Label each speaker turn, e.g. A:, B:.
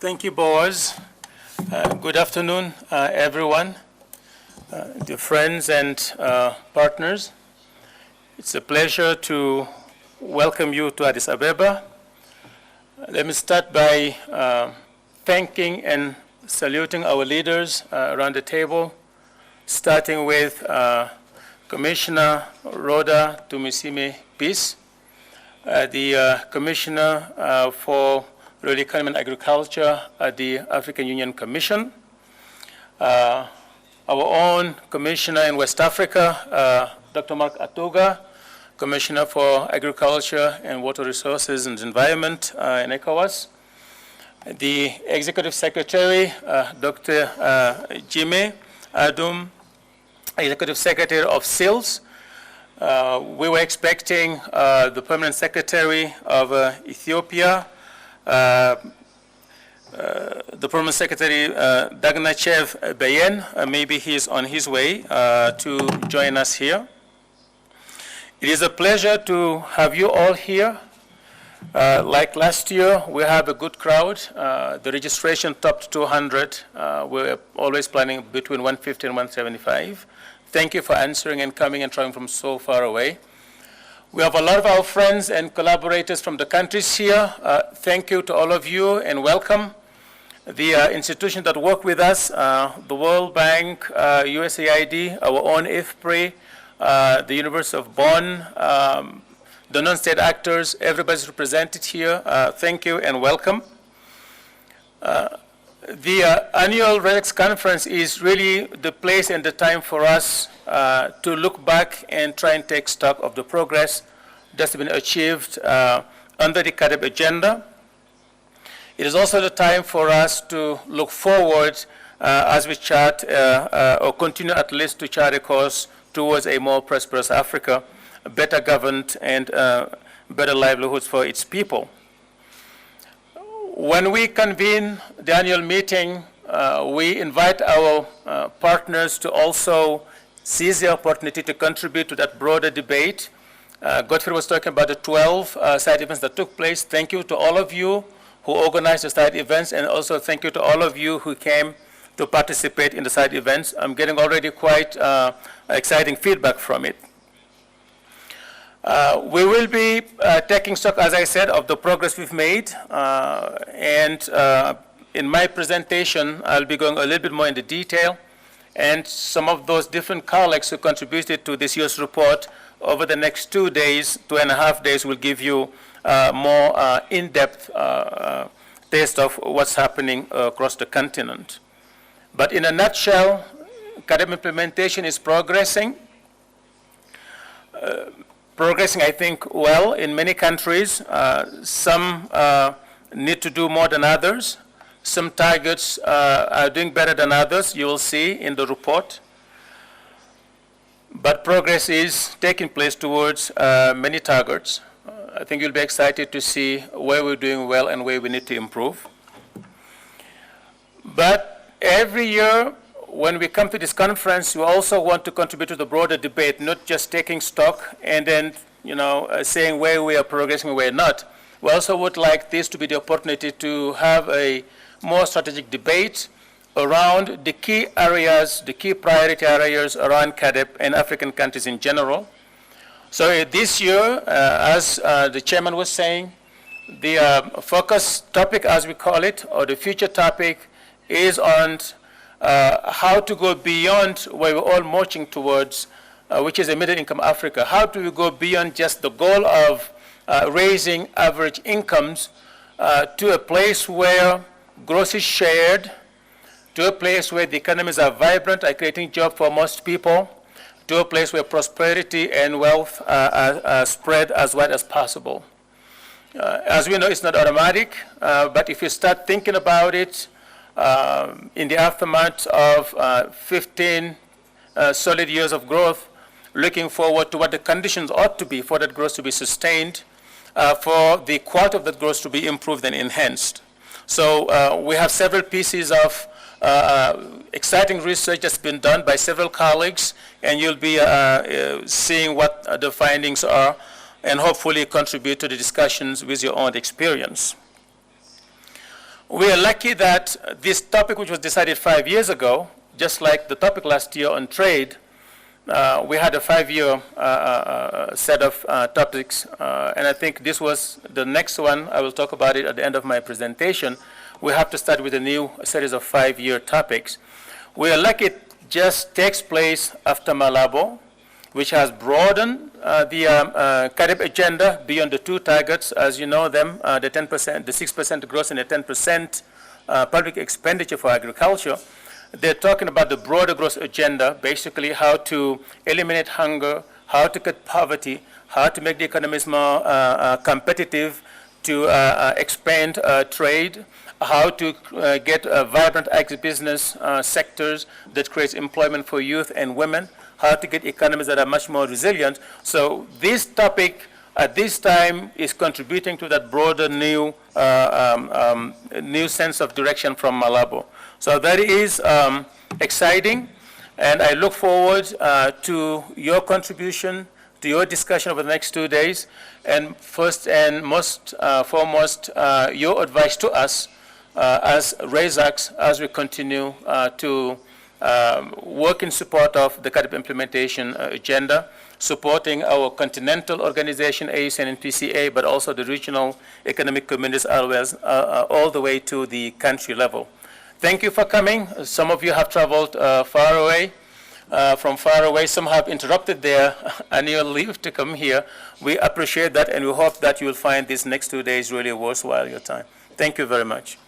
A: Thank you, Boaz. Good afternoon, everyone, dear friends and partners. It's a pleasure to welcome you to Addis Ababa. Let me start by thanking and saluting our leaders around the table, starting with Commissioner Rhoda Tumisime Peace, the Commissioner for Rural Economy and Agriculture at the African Union Commission, our own Commissioner in West Africa, Dr. Mark Atuga, Commissioner for Agriculture and Water Resources and Environment in ECOWAS, the Executive Secretary, Dr. Jime Adum, Executive Secretary of SILS. We were expecting the Permanent Secretary of Ethiopia, the Permanent Secretary, Dagnachev Badiane. Maybe he's on his way to join us here. It is a pleasure to have you all here. Like last year, we have a good crowd. The registration topped 200. We're always planning between 150 and 175. Thank you for answering and coming and traveling from so far away. We have a lot of our friends and collaborators from the countries here. Thank you to all of you and welcome. The institutions that work with us, the World Bank, USAID, our own IFPRI, the University of Bonn, the non-state actors, everybody's represented here. Thank you and welcome. The annual ReSAKSS conference is really the place and the time for us to look back and try and take stock of the progress that's been achieved under the CAADP agenda. It is also the time for us to look forward as we chart or continue at least to chart a course towards a more prosperous Africa, better governed and better livelihoods for its people. When we convene the annual meeting, we invite our partners to also seize the opportunity to contribute to that broader debate. Godfrey was talking about the 12 side events that took place. Thank you to all of you who organized the side events, and also thank you to all of you who came to participate in the side events. I'm getting already quite exciting feedback from it. We will be taking stock, as I said, of the progress we've made. In my presentation, I'll be going a little bit more into detail. And some of those different colleagues who contributed to this year's report over the next 2 days, 2.5 days, will give you more in-depth taste of what's happening across the continent. But in a nutshell, CAADP implementation is progressing. I think, well in many countries. Some need to do more than others. Some targets are doing better than others, you will see in the report. But progress is taking place towards many targets. I think you'll be excited to see where we're doing well and where we need to improve. But every year, when we come to this conference, we also want to contribute to the broader debate, not just taking stock and then, saying where we are progressing and where not. We also would like this to be the opportunity to have a more strategic debate around the key areas, the key priority areas around CAADP and African countries in general. So this year, as the chairman was saying, the focus topic, as we call it, or the future topic, is on how to go beyond where we're all marching towards, which is a middle-income Africa. How do we go beyond just the goal of raising average incomes to a place where growth is shared, to a place where the economies are vibrant, are creating jobs for most people, to a place where prosperity and wealth are spread as wide as possible. As we know, it's not automatic, but if you start thinking about it, in the aftermath of 15 solid years of growth, looking forward to what the conditions ought to be for that growth to be sustained, for the quality of that growth to be improved and enhanced. So we have several pieces of exciting research that's been done by several colleagues, and you'll be seeing what the findings are and hopefully contribute to the discussions with your own experience. We are lucky that this topic, which was decided 5 years ago, just like the topic last year on trade, we had a 5-year set of topics, and I think this was the next one. I will talk about it at the end of my presentation. We have to start with a new series of 5-year topics. We are lucky it just takes place after Malabo, which has broadened the Carib agenda beyond the 2 targets, as you know them, the 10%, the 6% growth and the 10% public expenditure for agriculture. They're talking about the broader growth agenda, basically how to eliminate hunger, how to cut poverty, how to make the economies more competitive, to expand trade, how to get vibrant agribusiness sectors that creates employment for youth and women, how to get economies that are much more resilient. So this topic at this time is contributing to that broader new sense of direction from Malabo. So that is exciting, and I look forward to your contribution, to your discussion over the next 2 days, and first and most foremost, your advice to us as ReSAKSS as we continue to work in support of the Carib implementation agenda, supporting our continental organization, ASEAN and PCA, but also the regional economic communities all the way to the country level. Thank you for coming. Some of you have traveled far away, from far away. Some have interrupted their annual leave to come here. We appreciate that, and we hope that you will find these next 2 days really worthwhile your time. Thank you very much.